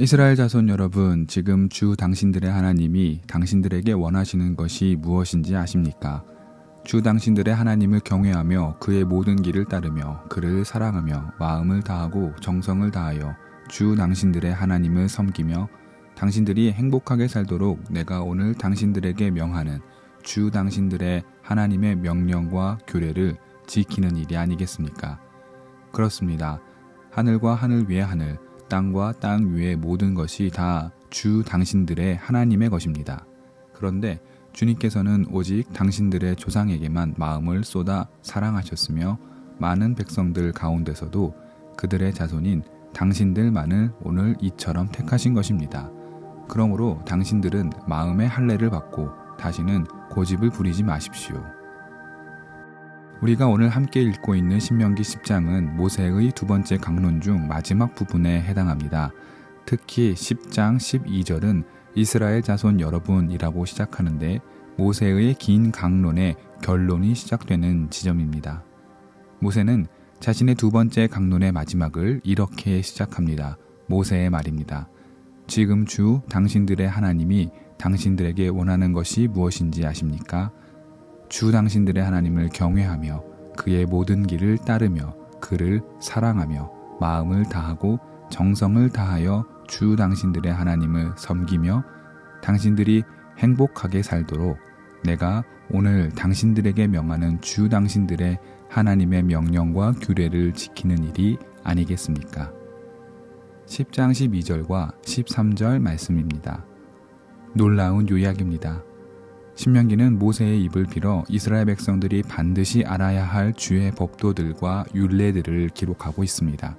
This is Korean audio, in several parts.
이스라엘 자손 여러분, 지금 주 당신들의 하나님이 당신들에게 원하시는 것이 무엇인지 아십니까? 주 당신들의 하나님을 경외하며 그의 모든 길을 따르며 그를 사랑하며 마음을 다하고 정성을 다하여 주 당신들의 하나님을 섬기며 당신들이 행복하게 살도록 내가 오늘 당신들에게 명하는 주 당신들의 하나님의 명령과 규례를 지키는 일이 아니겠습니까? 그렇습니다. 하늘과 하늘 위의 하늘, 땅과 땅 위의 모든 것이 다 주 당신들의 하나님의 것입니다. 그런데 주님께서는 오직 당신들의 조상에게만 마음을 쏟아 사랑하셨으며 많은 백성들 가운데서도 그들의 자손인 당신들만을 오늘 이처럼 택하신 것입니다. 그러므로 당신들은 마음의 할례를 받고 다시는 고집을 부리지 마십시오. 우리가 오늘 함께 읽고 있는 신명기 10장은 모세의 두 번째 강론 중 마지막 부분에 해당합니다. 특히 10장 12절은 이스라엘 자손 여러분이라고 시작하는데 모세의 긴 강론의 결론이 시작되는 지점입니다. 모세는 자신의 두 번째 강론의 마지막을 이렇게 시작합니다. 모세의 말입니다. 지금 주 당신들의 하나님이 당신들에게 원하는 것이 무엇인지 아십니까? 주 당신들의 하나님을 경외하며 그의 모든 길을 따르며 그를 사랑하며 마음을 다하고 정성을 다하여 주 당신들의 하나님을 섬기며 당신들이 행복하게 살도록 내가 오늘 당신들에게 명하는 주 당신들의 하나님의 명령과 규례를 지키는 일이 아니겠습니까? 10장 12절과 13절 말씀입니다. 놀라운 요약입니다. 신명기는 모세의 입을 빌어 이스라엘 백성들이 반드시 알아야 할 주의 법도들과 율례들을 기록하고 있습니다.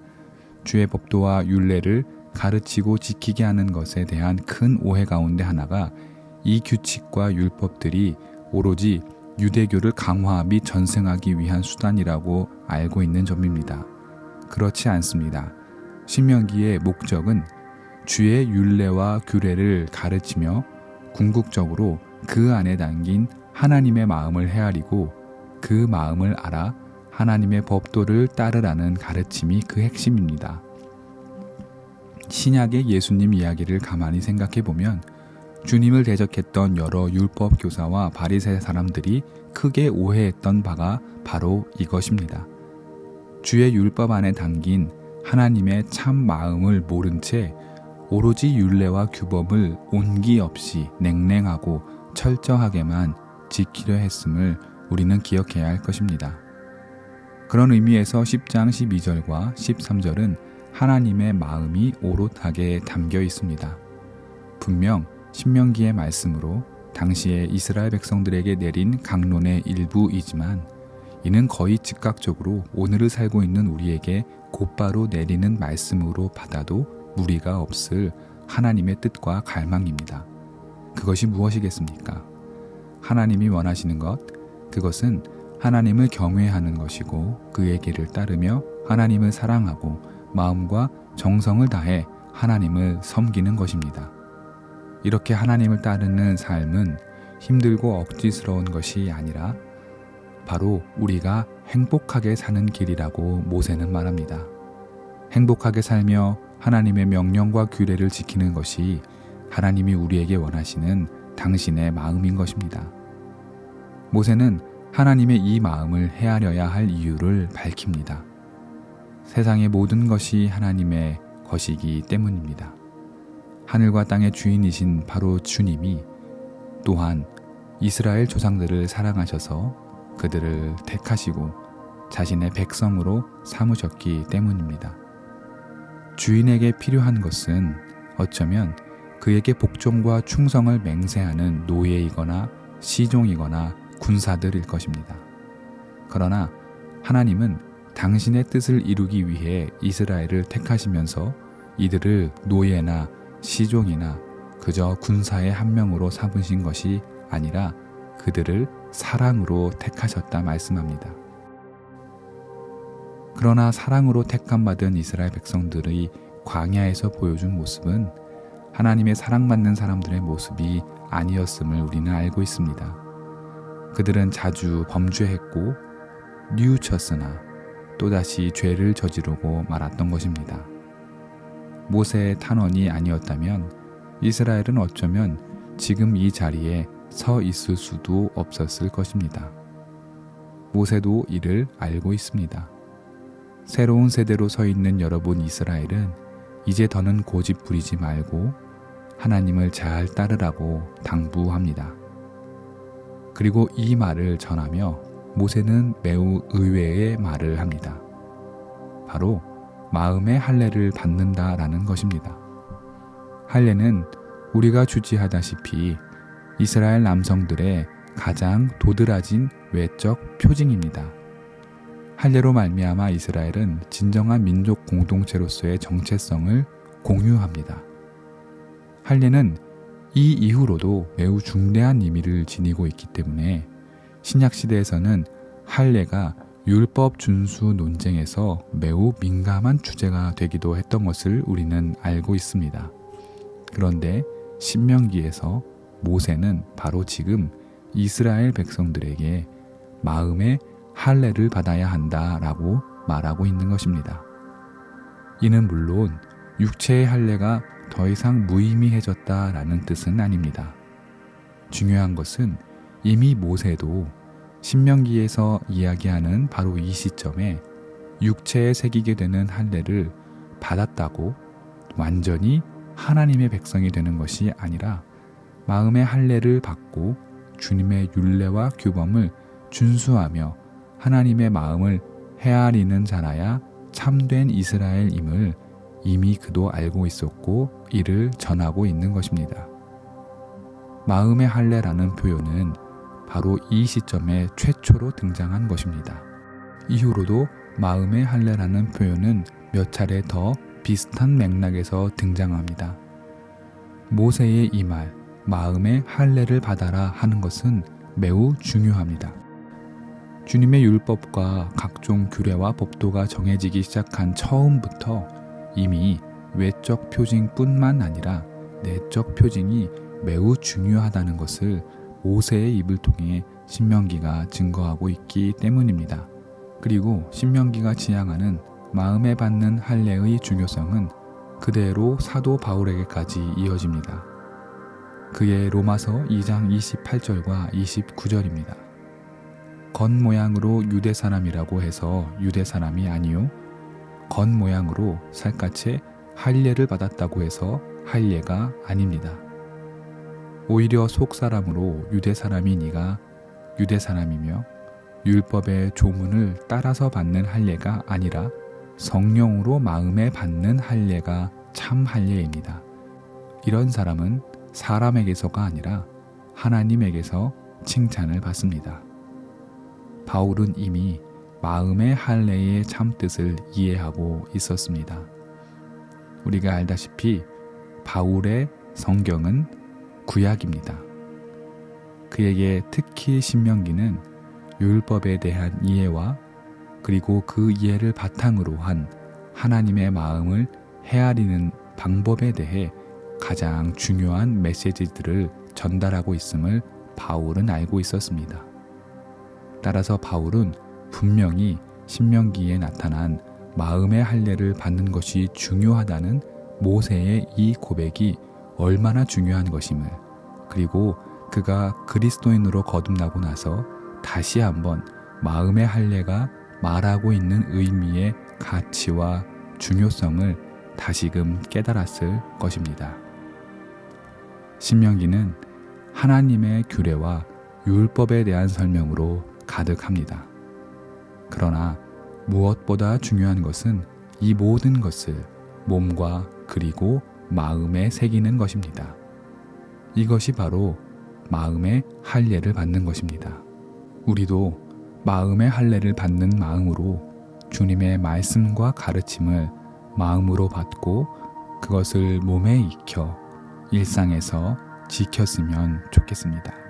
주의 법도와 율례를 가르치고 지키게 하는 것에 대한 큰 오해 가운데 하나가 이 규칙과 율법들이 오로지 유대교를 강화 및 전승하기 위한 수단이라고 알고 있는 점입니다. 그렇지 않습니다. 신명기의 목적은 주의 율례와 규례를 가르치며 궁극적으로 그 안에 담긴 하나님의 마음을 헤아리고 그 마음을 알아 하나님의 법도를 따르라는 가르침이 그 핵심입니다. 신약의 예수님 이야기를 가만히 생각해보면 주님을 대적했던 여러 율법 교사와 바리새 사람들이 크게 오해했던 바가 바로 이것입니다. 주의 율법 안에 담긴 하나님의 참 마음을 모른 채 오로지 율례와 규범을 온기 없이 냉랭하고 철저하게만 지키려 했음을 우리는 기억해야 할 것입니다. 그런 의미에서 10장 12절과 13절은 하나님의 마음이 오롯하게 담겨 있습니다. 분명 신명기의 말씀으로 당시에 이스라엘 백성들에게 내린 강론의 일부이지만 이는 거의 즉각적으로 오늘을 살고 있는 우리에게 곧바로 내리는 말씀으로 받아도 무리가 없을 하나님의 뜻과 갈망입니다. 그것이 무엇이겠습니까? 하나님이 원하시는 것, 그것은 하나님을 경외하는 것이고 그의 길을 따르며 하나님을 사랑하고 마음과 정성을 다해 하나님을 섬기는 것입니다. 이렇게 하나님을 따르는 삶은 힘들고 억지스러운 것이 아니라 바로 우리가 행복하게 사는 길이라고 모세는 말합니다. 행복하게 살며 하나님의 명령과 규례를 지키는 것이 하나님이 우리에게 원하시는 당신의 마음인 것입니다. 모세는 하나님의 이 마음을 헤아려야 할 이유를 밝힙니다. 세상의 모든 것이 하나님의 것이기 때문입니다. 하늘과 땅의 주인이신 바로 주님이 또한 이스라엘 조상들을 사랑하셔서 그들을 택하시고 자신의 백성으로 삼으셨기 때문입니다. 주인에게 필요한 것은 어쩌면 그에게 복종과 충성을 맹세하는 노예이거나 시종이거나 군사들일 것입니다. 그러나 하나님은 당신의 뜻을 이루기 위해 이스라엘을 택하시면서 이들을 노예나 시종이나 그저 군사의 한 명으로 삼으신 것이 아니라 그들을 사랑으로 택하셨다 말씀합니다. 그러나 사랑으로 택함받은 이스라엘 백성들의 광야에서 보여준 모습은 하나님의 사랑받는 사람들의 모습이 아니었음을 우리는 알고 있습니다. 그들은 자주 범죄했고 뉘우쳤으나 또다시 죄를 저지르고 말았던 것입니다. 모세의 탄원이 아니었다면 이스라엘은 어쩌면 지금 이 자리에 서 있을 수도 없었을 것입니다. 모세도 이를 알고 있습니다. 새로운 세대로 서 있는 여러분 이스라엘은 이제 더는 고집 부리지 말고 하나님을 잘 따르라고 당부합니다. 그리고 이 말을 전하며 모세는 매우 의외의 말을 합니다. 바로 마음의 할례를 받는다라는 것입니다. 할례는 우리가 주지하다시피 이스라엘 남성들의 가장 도드라진 외적 표징입니다. 할례로 말미암아 이스라엘은 진정한 민족 공동체로서의 정체성을 공유합니다. 할례는 이 이후로도 매우 중대한 의미를 지니고 있기 때문에 신약시대에서는 할례가 율법 준수 논쟁에서 매우 민감한 주제가 되기도 했던 것을 우리는 알고 있습니다. 그런데 신명기에서 모세는 바로 지금 이스라엘 백성들에게 마음의 할례를 받아야 한다라고 말하고 있는 것입니다. 이는 물론 육체의 할례가 더 이상 무의미해졌다라는 뜻은 아닙니다. 중요한 것은 이미 모세도 신명기에서 이야기하는 바로 이 시점에 육체에 새기게 되는 할례를 받았다고 완전히 하나님의 백성이 되는 것이 아니라 마음의 할례를 받고 주님의 율례와 규범을 준수하며 하나님의 마음을 헤아리는 자라야 참된 이스라엘임을 이미 그도 알고 있었고 이를 전하고 있는 것입니다. 마음의 할례라는 표현은 바로 이 시점에 최초로 등장한 것입니다. 이후로도 마음의 할례라는 표현은 몇 차례 더 비슷한 맥락에서 등장합니다. 모세의 이 말, 마음의 할례를 받아라 하는 것은 매우 중요합니다. 주님의 율법과 각종 규례와 법도가 정해지기 시작한 처음부터 이미 외적 표징뿐만 아니라 내적 표징이 매우 중요하다는 것을 모세의 입을 통해 신명기가 증거하고 있기 때문입니다. 그리고 신명기가 지향하는 마음에 받는 할례의 중요성은 그대로 사도 바울에게까지 이어집니다. 그의 로마서 2장 28절과 29절입니다. 겉모양으로 유대 사람이라고 해서 유대 사람이 아니요 겉모양으로 살갗에 할례를 받았다고 해서 할례가 아닙니다. 오히려 속사람으로 유대 사람이니가 유대 사람이며 율법의 조문을 따라서 받는 할례가 아니라 성령으로 마음에 받는 할례가 참 할례입니다. 이런 사람은 사람에게서가 아니라 하나님에게서 칭찬을 받습니다. 바울은 이미 마음의 할례의 참뜻을 이해하고 있었습니다. 우리가 알다시피 바울의 성경은 구약입니다. 그에게 특히 신명기는 율법에 대한 이해와 그리고 그 이해를 바탕으로 한 하나님의 마음을 헤아리는 방법에 대해 가장 중요한 메시지들을 전달하고 있음을 바울은 알고 있었습니다. 따라서 바울은 분명히 신명기에 나타난 마음의 할례를 받는 것이 중요하다는 모세의 이 고백이 얼마나 중요한 것임을, 그리고 그가 그리스도인으로 거듭나고 나서 다시 한번 마음의 할례가 말하고 있는 의미의 가치와 중요성을 다시금 깨달았을 것입니다. 신명기는 하나님의 규례와 율법에 대한 설명으로 가득합니다. 그러나 무엇보다 중요한 것은 이 모든 것을 몸과 그리고 마음에 새기는 것입니다. 이것이 바로 마음의 할례를 받는 것입니다. 우리도 마음의 할례를 받는 마음으로 주님의 말씀과 가르침을 마음으로 받고 그것을 몸에 익혀 일상에서 지켰으면 좋겠습니다.